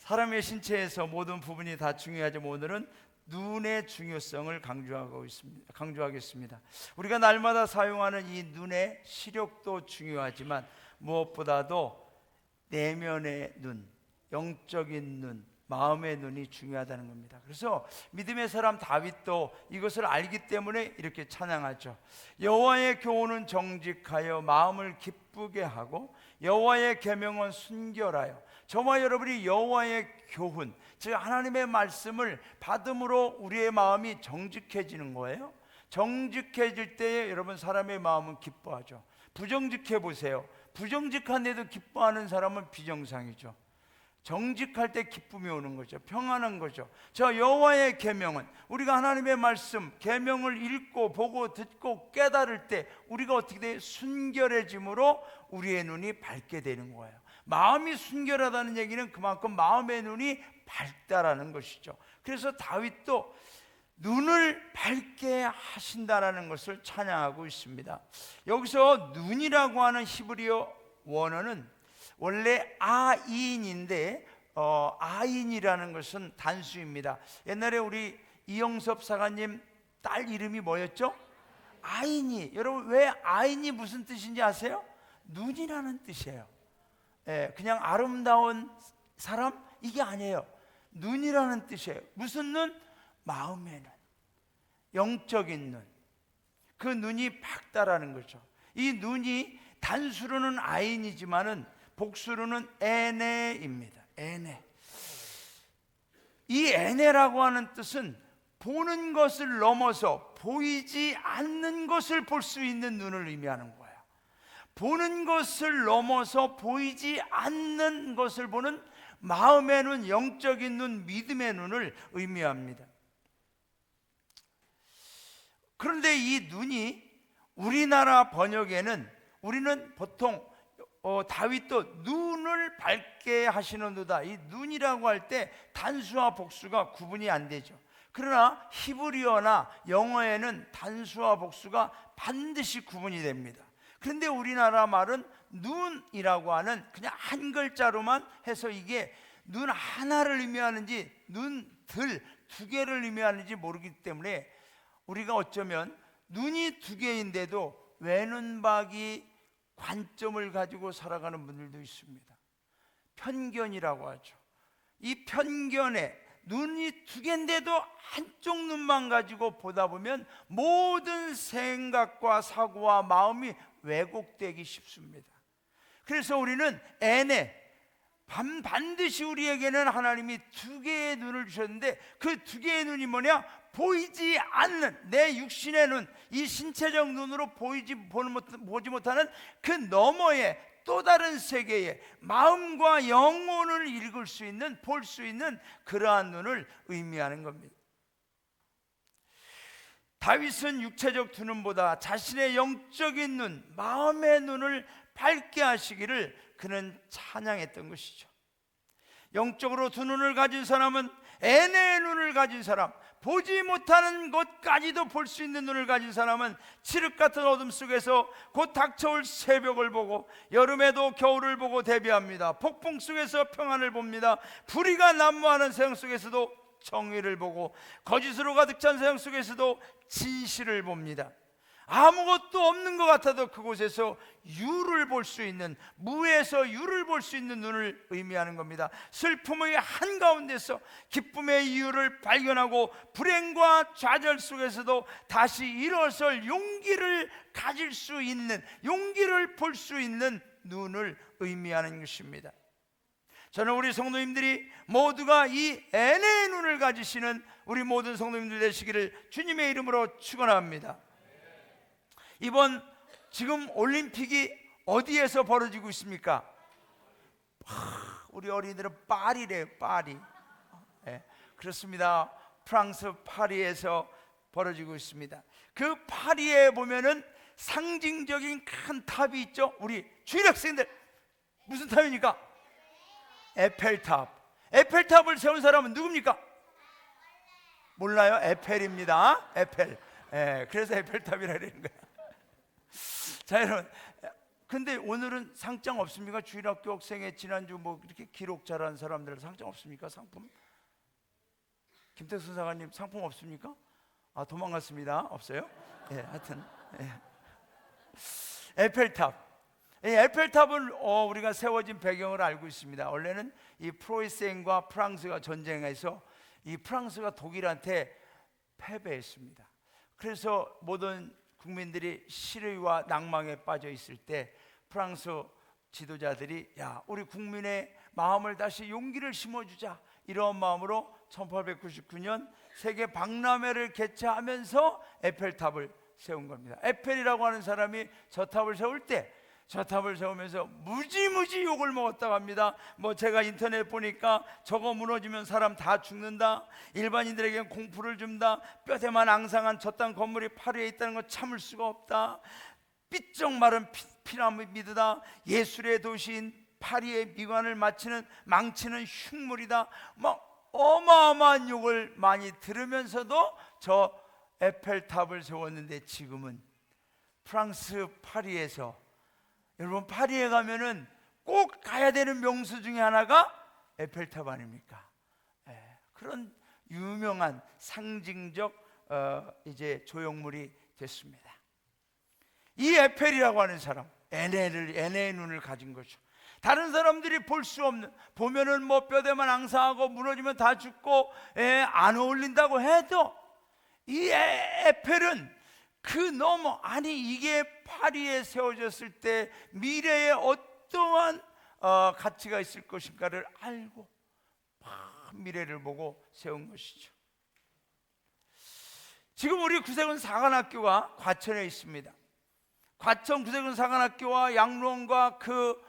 사람의 신체에서 모든 부분이 다 중요하지만 오늘은 눈의 중요성을 강조하겠습니다. 우리가 날마다 사용하는 이 눈의 시력도 중요하지만 무엇보다도 내면의 눈, 영적인 눈, 마음의 눈이 중요하다는 겁니다. 그래서 믿음의 사람 다윗도 이것을 알기 때문에 이렇게 찬양하죠. 여호와의 교훈은 정직하여 마음을 기쁘게 하고 여호와의 계명은 순결하여. 저와 여러분이 여호와의 교훈, 즉 하나님의 말씀을 받음으로 우리의 마음이 정직해지는 거예요. 정직해질 때에 여러분 사람의 마음은 기뻐하죠. 부정직해 보세요. 부정직한데도 기뻐하는 사람은 비정상이죠. 정직할 때 기쁨이 오는 거죠. 평안한 거죠. 저 여호와의 계명은 우리가 하나님의 말씀 계명을 읽고 보고 듣고 깨달을 때 우리가 어떻게 돼요? 순결해짐으로 우리의 눈이 밝게 되는 거예요. 마음이 순결하다는 얘기는 그만큼 마음의 눈이 밝다라는 것이죠. 그래서 다윗도 눈을 밝게 하신다라는 것을 찬양하고 있습니다. 여기서 눈이라고 하는 히브리어 원어는 원래 아인인데 아인이라는 것은 단수입니다. 옛날에 우리 이영섭 사가님 딸 이름이 뭐였죠? 아인이. 여러분 왜 아인이 무슨 뜻인지 아세요? 눈이라는 뜻이에요. 그냥 아름다운 사람 이게 아니에요. 눈이라는 뜻이에요. 무슨 눈? 마음의 눈, 영적인 눈. 그 눈이 밝다라는 거죠. 이 눈이 단수로는 아인이지만은 복수로는 에네입니다. 에네. 이 에네라고 하는 뜻은 보는 것을 넘어서 보이지 않는 것을 볼 수 있는 눈을 의미하는 거예요. 보는 것을 넘어서 보이지 않는 것을 보는 마음의 눈, 영적인 눈, 믿음의 눈을 의미합니다. 그런데 이 눈이 우리나라 번역에는 우리는 보통 다윗도 눈을 밝게 하시는도다. 이 눈이라고 할 때 단수와 복수가 구분이 안 되죠. 그러나 히브리어나 영어에는 단수와 복수가 반드시 구분이 됩니다. 그런데 우리나라 말은 눈이라고 하는 그냥 한 글자로만 해서 이게 눈 하나를 의미하는지 눈들 두 개를 의미하는지 모르기 때문에 우리가 어쩌면 눈이 두 개인데도 외눈박이 관점을 가지고 살아가는 분들도 있습니다. 편견이라고 하죠. 이 편견에 눈이 두 개인데도 한쪽 눈만 가지고 보다 보면 모든 생각과 사고와 마음이 왜곡되기 쉽습니다. 그래서 우리는 반드시 우리에게는 하나님이 두 개의 눈을 주셨는데 그 두 개의 눈이 뭐냐? 보이지 않는 내 육신의 눈, 이 신체적 눈으로 보지 못하는 그 너머의 또 다른 세계에 마음과 영혼을 읽을 수 있는, 볼 수 있는 그러한 눈을 의미하는 겁니다. 다윗은 육체적 두 눈보다 자신의 영적인 눈, 마음의 눈을 밝게 하시기를 그는 찬양했던 것이죠. 영적으로 두 눈을 가진 사람은 에네의 눈을 가진 사람, 보지 못하는 것까지도 볼 수 있는 눈을 가진 사람은 칠흑 같은 어둠 속에서 곧 닥쳐올 새벽을 보고 여름에도 겨울을 보고 대비합니다. 폭풍 속에서 평안을 봅니다. 불의가 난무하는 세상 속에서도 정의를 보고 거짓으로 가득 찬 세상 속에서도 진실을 봅니다. 아무것도 없는 것 같아도 그곳에서 유를 볼 수 있는, 무에서 유를 볼 수 있는 눈을 의미하는 겁니다. 슬픔의 한가운데서 기쁨의 이유를 발견하고 불행과 좌절 속에서도 다시 일어설 용기를 가질 수 있는, 용기를 볼 수 있는 눈을 의미하는 것입니다. 저는 우리 성도님들이 모두가 이 에네의 눈을 가지시는 우리 모든 성도님들 되시기를 주님의 이름으로 축원합니다. 이번 지금 올림픽이 어디에서 벌어지고 있습니까? 우리 어린이들은 파리래요. 파리. 네, 그렇습니다. 프랑스 파리에서 벌어지고 있습니다. 그 파리에 보면은 상징적인 큰 탑이 있죠. 우리 주일 학생들 무슨 탑입니까? 에펠탑. 에펠탑을 세운 사람은 누굽니까? 몰라요? 에펠입니다. 에펠. 그래서 에펠탑이라 그러는 거예요. 자, 여러분, 근데 오늘은 상장 없습니까? 주일학교 학생회 지난주 뭐 이렇게 기록 잘한 사람들 상장 없습니까? 상품? 김태수 사관님 상품 없습니까? 아, 도망갔습니다. 없어요? 예, 하여튼 예. 에펠탑. 이 에펠탑은 우리가 세워진 배경을 알고 있습니다. 원래는 이 프로이센과 프랑스가 전쟁해서 이 프랑스가 독일한테 패배했습니다. 그래서 모든 국민들이 시류와 낭망에 빠져 있을 때 프랑스 지도자들이 야, 우리 국민의 마음을 다시 용기를 심어주자, 이런 마음으로 1899년 세계 박람회를 개최하면서 에펠탑을 세운 겁니다. 에펠이라고 하는 사람이 저 탑을 세울 때, 저 탑을 세우면서 무지무지 욕을 먹었다고 합니다. 뭐 제가 인터넷 보니까 저거 무너지면 사람 다 죽는다, 일반인들에겐 공포를 준다, 뼈대만 앙상한 저 땅 건물이 파리에 있다는 거 참을 수가 없다, 삐쩍 마른 피라미드다, 예술의 도시인 파리의 미관을 망치는 흉물이다, 막 어마어마한 욕을 많이 들으면서도 저 에펠탑을 세웠는데, 지금은 프랑스 파리에서, 여러분 파리에 가면은 꼭 가야 되는 명소 중에 하나가 에펠탑 아닙니까? 그런 유명한 상징적 이제 조형물이 됐습니다. 이 에펠이라고 하는 사람, 에네의 눈을 가진 거죠. 다른 사람들이 볼 수 없는, 보면은 뭐 뼈대만 앙상하고 무너지면 다 죽고 안 어울린다고 해도 이 에펠은 그 너머, 아니 이게 파리에 세워졌을 때 미래에 어떠한 가치가 있을 것인가를 알고 미래를 보고 세운 것이죠. 지금 우리 구세군 사관학교가 과천에 있습니다. 과천 구세군 사관학교와 양로원과 그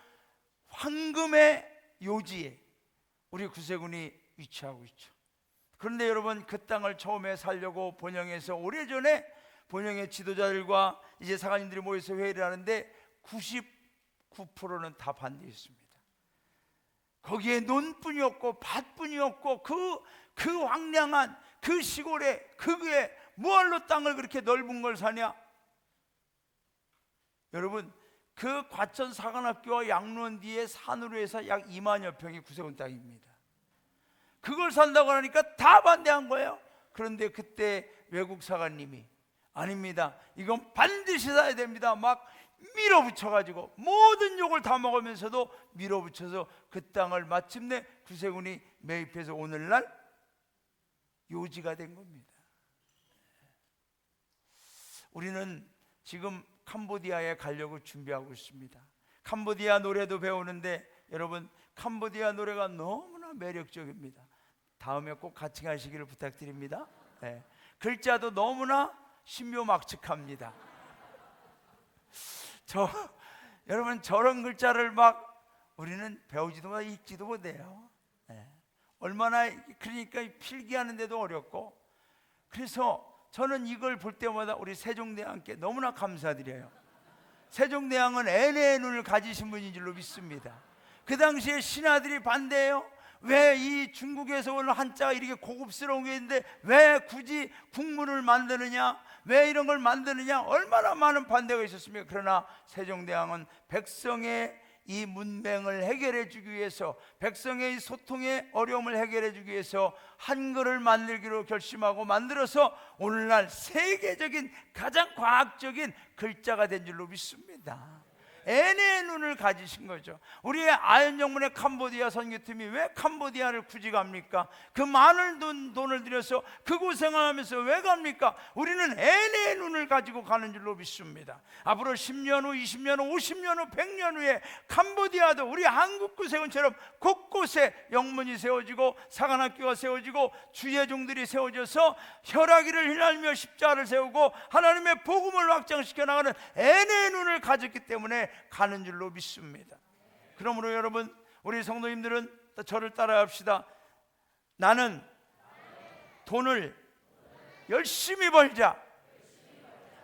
황금의 요지에 우리 구세군이 위치하고 있죠. 그런데 여러분, 그 땅을 처음에 살려고 본영에서 오래전에 본영의 지도자들과 이제 사관님들이 모여서 회의를 하는데 99%는 다 반대했습니다. 거기에 논뿐이 없고 밭뿐이 없고 그 황량한 그 시골에 그게 뭐할로 땅을 그렇게 넓은 걸 사냐? 여러분, 그 과천 사관학교와 양로원 뒤에 산으로 해서 약 2만여 평이 구세군 땅입니다. 그걸 산다고 하니까 다 반대한 거예요. 그런데 그때 외국 사관님이 아닙니다, 이건 반드시 사야 됩니다, 막 밀어붙여가지고 모든 욕을 다 먹으면서도 밀어붙여서 그 땅을 마침내 구세군이 매입해서 오늘날 요지가 된 겁니다. 우리는 지금 캄보디아에 가려고 준비하고 있습니다. 캄보디아 노래도 배우는데 여러분, 캄보디아 노래가 너무나 매력적입니다. 다음에 꼭 같이 가시기를 부탁드립니다. 글자도 너무나 신묘막측합니다. 여러분, 저런 글자를 막 우리는 배우지도 못하고 읽지도 못해요. 얼마나, 그러니까 필기하는데도 어렵고. 그래서 저는 이걸 볼 때마다 우리 세종대왕께 너무나 감사드려요. 세종대왕은 애네의 눈을 가지신 분인 줄로 믿습니다. 그 당시에 신하들이 반대해요. 왜 이 중국에서 온 한자가 이렇게 고급스러운 게 있는데 왜 굳이 국문을 만드느냐, 왜 이런 걸 만드느냐, 얼마나 많은 반대가 있었습니까? 그러나 세종대왕은 백성의 이 문맹을 해결해 주기 위해서, 백성의 이 소통의 어려움을 해결해 주기 위해서 한글을 만들기로 결심하고 만들어서 오늘날 세계적인 가장 과학적인 글자가 된 줄로 믿습니다. 애네의 눈을 가지신 거죠. 우리의 아현영문의 캄보디아 선교팀이 왜 캄보디아를 굳이 갑니까? 그 많은 돈을 들여서 그 고생을 하면서 왜 갑니까? 우리는 애네의 눈을 가지고 가는 줄로 믿습니다. 앞으로 10년 후, 20년 후, 50년 후, 100년 후에 캄보디아도 우리 한국 구세군처럼 곳곳에 영문이 세워지고 사관학교가 세워지고 주의 종들이 세워져서 혈화기를 휘날며 십자가를 세우고 하나님의 복음을 확장시켜 나가는 애네의 눈을 가졌기 때문에 가는 줄로 믿습니다. 그러므로 여러분, 우리 성도님들은 저를 따라합시다. 나는 돈을 열심히 벌자,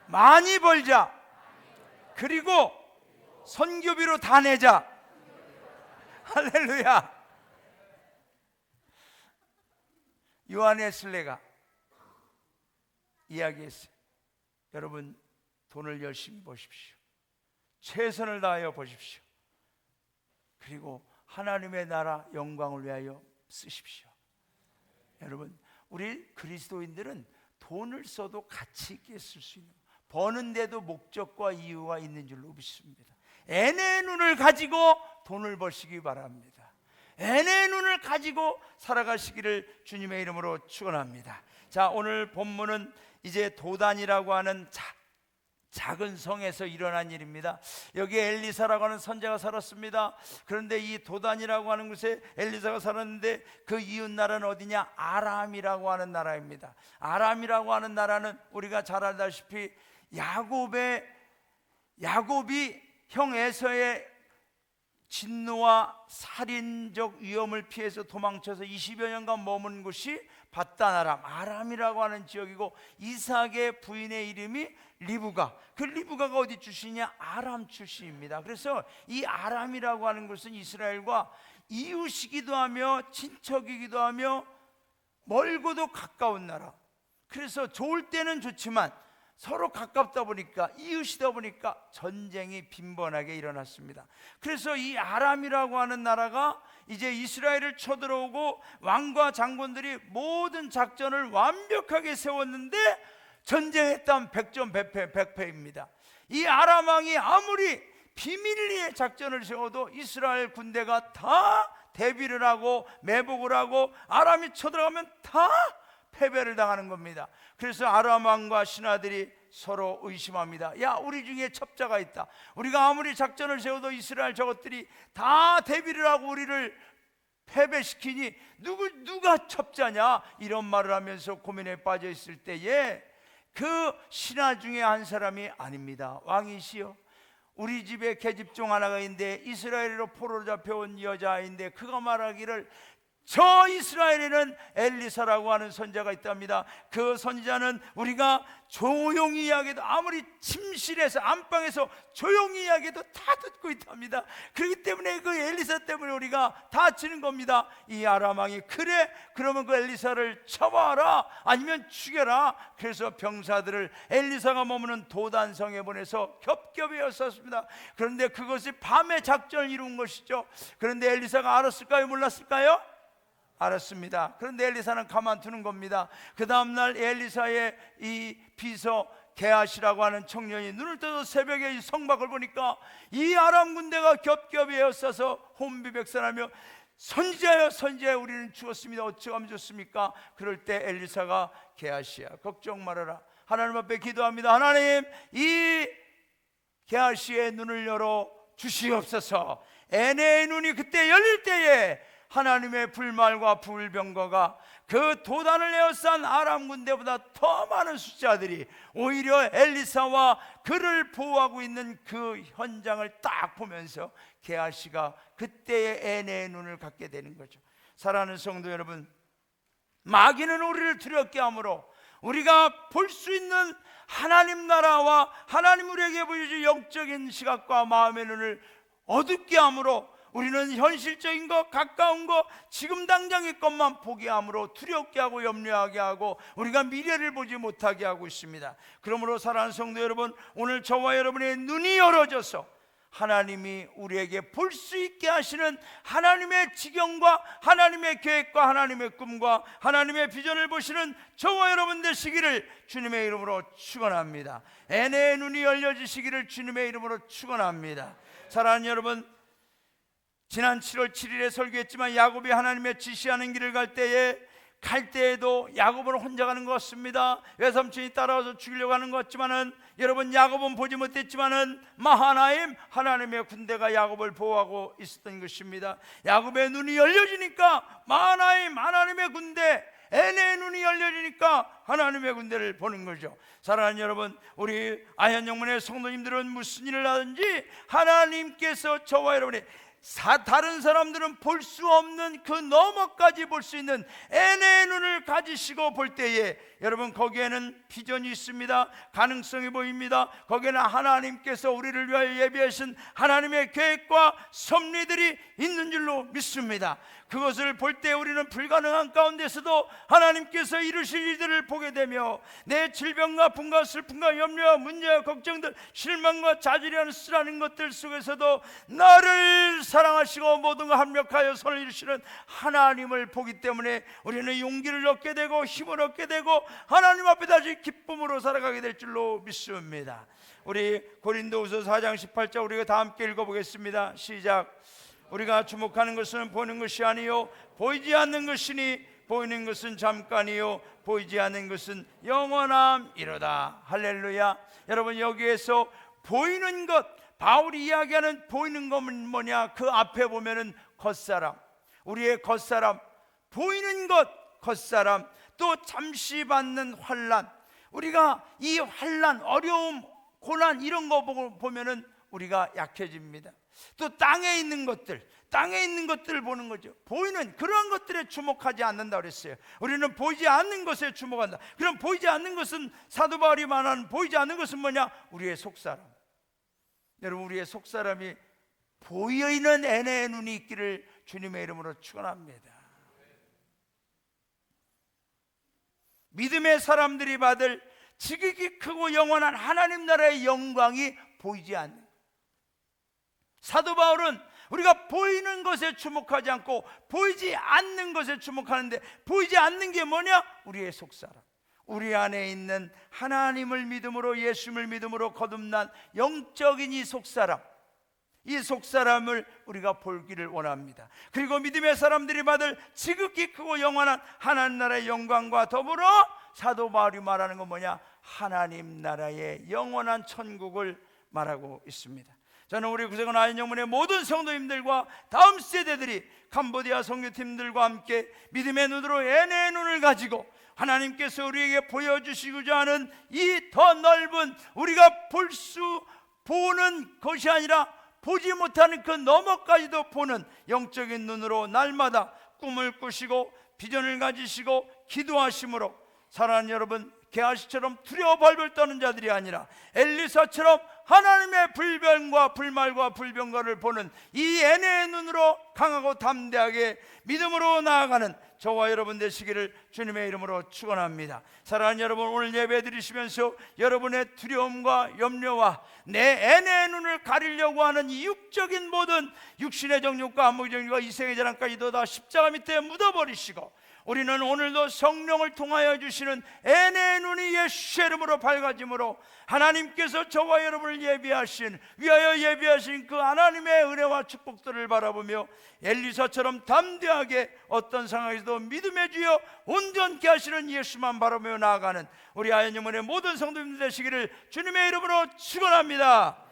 많이 벌자, 그리고 선교비로 다 내자. 할렐루야. 요한 웨슬레가 이야기했어요. 여러분, 돈을 열심히 버십시오. 최선을 다하여 보십시오. 그리고 하나님의 나라 영광을 위하여 쓰십시오. 여러분, 우리 그리스도인들은 돈을 써도 가치 있게 쓸 수 있는, 버는데도 목적과 이유가 있는 줄로 믿습니다. N의 눈을 가지고 돈을 버시기 바랍니다. N의 눈을 가지고 살아가시기를 주님의 이름으로 축원합니다. 자, 오늘 본문은 이제 도단이라고 하는 작은 성에서 일어난 일입니다. 여기에 엘리사라고 하는 선지자가 살았습니다. 그런데 이 도단이라고 하는 곳에 엘리사가 살았는데 그 이웃 나라는 어디냐? 아람이라고 하는 나라입니다. 아람이라고 하는 나라는 우리가 잘 알다시피 야곱이 형 에서의 진노와 살인적 위험을 피해서 도망쳐서 20여 년간 머문 곳이 바단 아람이라고 하는 지역이고, 이삭의 부인의 이름이 리브가, 그 리브가가 어디 출신이냐? 아람 출신입니다. 그래서 이 아람이라고 하는 것은 이스라엘과 이웃이기도 하며 친척이기도 하며 멀고도 가까운 나라. 그래서 좋을 때는 좋지만 서로 가깝다 보니까, 이웃이다 보니까 전쟁이 빈번하게 일어났습니다. 그래서 이 아람이라고 하는 나라가 이제 이스라엘을 쳐들어오고 왕과 장군들이 모든 작전을 완벽하게 세웠는데 전쟁했다면 100점 100패입니다. 이 아람 왕이 아무리 비밀리에 작전을 세워도 이스라엘 군대가 다 대비를 하고 매복을 하고 아람이 쳐들어가면 다 패배를 당하는 겁니다. 그래서 아람 왕과 신하들이 서로 의심합니다. 야, 우리 중에 첩자가 있다. 우리가 아무리 작전을 세워도 이스라엘 저것들이 다 대비를 하고 우리를 패배시키니 누가 첩자냐? 이런 말을 하면서 고민에 빠져 있을 때에 그 신하 중에 한 사람이 아닙니다. 왕이시여, 우리 집에 계집종 하나가 있는데 이스라엘로 포로로 잡혀온 여자아이인데 그가 말하기를 저 이스라엘에는 엘리사라고 하는 선지자가 있답니다. 그 선지자는 우리가 조용히 이야기해도, 아무리 침실에서 안방에서 조용히 이야기해도 다 듣고 있답니다. 그렇기 때문에 그 엘리사 때문에 우리가 다치는 겁니다. 이 아람 왕이 그래, 그러면 그 엘리사를 쳐봐라, 아니면 죽여라. 그래서 병사들을 엘리사가 머무는 도단성에 보내서 겹겹이 였었습니다. 그런데 그것이 밤에 작전을 이룬 것이죠. 그런데 엘리사가 알았을까요? 몰랐을까요? 알았습니다. 그런데 엘리사는 가만두는 겁니다. 그 다음날 엘리사의 이 비서 게하시라고 하는 청년이 눈을 떠서 새벽에 이 성막을 보니까 이 아람 군대가 겹겹이 에워싸서 혼비백산하며 선지자여 선지자여, 우리는 죽었습니다. 어찌하면 좋습니까? 그럴 때 엘리사가 게하시야, 걱정 말아라. 하나님 앞에 기도합니다. 하나님, 이 게하시의 눈을 열어 주시옵소서. 애네의 눈이 그때 열릴 때에 하나님의 불말과 불병거가 그 도단을 에워싼 아람 군대보다 더 많은 숫자들이 오히려 엘리사와 그를 보호하고 있는 그 현장을 딱 보면서 게하시가 그때의 애네의 눈을 갖게 되는 거죠. 사랑하는 성도 여러분, 마귀는 우리를 두렵게 하므로 우리가 볼 수 있는 하나님 나라와 하나님 우리에게 보여줄 영적인 시각과 마음의 눈을 어둡게 하므로 우리는 현실적인 것, 가까운 것, 지금 당장의 것만 보게 함으로 두렵게 하고 염려하게 하고 우리가 미래를 보지 못하게 하고 있습니다. 그러므로 사랑하는 성도 여러분, 오늘 저와 여러분의 눈이 열어져서 하나님이 우리에게 볼 수 있게 하시는 하나님의 지경과 하나님의 계획과 하나님의 꿈과 하나님의 비전을 보시는 저와 여러분 되시기를 주님의 이름으로 축원합니다. 애네의 눈이 열려지시기를 주님의 이름으로 축원합니다. 사랑하는 여러분, 지난 7월 7일에 설교했지만 야곱이 하나님의 지시하는 길을 갈 때에도 야곱은 혼자 가는 것 같습니다. 외삼촌이 따라와서 죽이려고 하는 것 같지만은, 여러분, 야곱은 보지 못했지만은 마하나임 하나님의 군대가 야곱을 보호하고 있었던 것입니다. 야곱의 눈이 열려지니까 마하나임 하나님의 군대, 애네의 눈이 열려지니까 하나님의 군대를 보는 거죠. 사랑하는 여러분, 우리 아현영문의 성도님들은 무슨 일을 하든지 하나님께서 저와 여러분의 다른 사람들은 볼 수 없는 그 너머까지 볼 수 있는 N의 눈을 가지시고 볼 때에 여러분, 거기에는 비전이 있습니다. 가능성이 보입니다. 거기에는 하나님께서 우리를 위하여 예비하신 하나님의 계획과 섭리들이 있는 줄로 믿습니다. 그것을 볼 때 우리는 불가능한 가운데서도 하나님께서 이루실 일들을 보게 되며, 내 질병과 분과 슬픔과 염려와 문제와 걱정들, 실망과 좌절이라는 쓰라는 것들 속에서도 나를 사랑하시고 모든 걸 합력하여 선을 이루시는 하나님을 보기 때문에 우리는 용기를 얻게 되고 힘을 얻게 되고 하나님 앞에 다시 기쁨으로 살아가게 될 줄로 믿습니다. 우리 고린도후서 4장 18절 우리가 다 함께 읽어보겠습니다. 시작. 우리가 주목하는 것은 보는 것이 아니요 보이지 않는 것이니 보이는 것은 잠깐이요 보이지 않는 것은 영원함이로다. 할렐루야. 여러분, 여기에서 보이는 것, 바울이 이야기하는 보이는 것은 뭐냐? 그 앞에 보면은 겉사람, 우리의 겉사람, 보이는 것, 겉사람, 또 잠시 받는 환난, 우리가 이 환난, 어려움, 고난 이런 거 보면은 우리가 약해집니다. 또 땅에 있는 것들, 땅에 있는 것들을 보는 거죠. 보이는 그런 것들에 주목하지 않는다 그랬어요. 우리는 보이지 않는 것에 주목한다. 그럼 보이지 않는 것은, 사도 바울이 말하는 보이지 않는 것은 뭐냐? 우리의 속사람. 여러분, 우리의 속사람이 보이는 N의 눈이 있기를 주님의 이름으로 축원합니다. 믿음의 사람들이 받을 지극히 크고 영원한 하나님 나라의 영광이 보이지 않는, 사도 바울은 우리가 보이는 것에 주목하지 않고 보이지 않는 것에 주목하는데, 보이지 않는 게 뭐냐? 우리의 속사람, 우리 안에 있는 하나님을 믿음으로, 예수님을 믿음으로 거듭난 영적인 이 속사람, 이 속사람을 우리가 볼기를 원합니다. 그리고 믿음의 사람들이 받을 지극히 크고 영원한 하나님 나라의 영광과 더불어 사도 바울이 말하는 건 뭐냐? 하나님 나라의 영원한 천국을 말하고 있습니다. 저는 우리 구세군 아현영문의 모든 성도님들과 다음 세대들이 캄보디아 선교팀들과 함께 믿음의 눈으로 N의 눈을 가지고 하나님께서 우리에게 보여주시고자 하는 이 더 넓은, 우리가 보는 것이 아니라 보지 못하는 그 너머까지도 보는 영적인 눈으로 날마다 꿈을 꾸시고 비전을 가지시고 기도하심으로 사랑하는 여러분, 게하시처럼 두려워 벌벌 떠는 자들이 아니라 엘리사처럼 하나님의 불변과 불말과 불병거를 보는 이 N의 눈으로 강하고 담대하게 믿음으로 나아가는 저와 여러분 되시기를 주님의 이름으로 축원합니다. 사랑하는 여러분, 오늘 예배 드리시면서 여러분의 두려움과 염려와 내 N의 눈을 가리려고 하는 이 육적인 모든 육신의 정욕과 안목의 정욕과 이생의 자랑까지도 다 십자가 밑에 묻어버리시고, 우리는 오늘도 성령을 통하여 주시는 N의 눈이 예수의 이름으로 밝아짐으로 하나님께서 저와 여러분을 위하여 예비하신 그 하나님의 은혜와 축복들을 바라보며 엘리사처럼 담대하게 어떤 상황에서도 믿음의 주여 온전케 하시는 예수만 바라보며 나아가는 우리 아현영문의 모든 성도님들 되시기를 주님의 이름으로 축원합니다.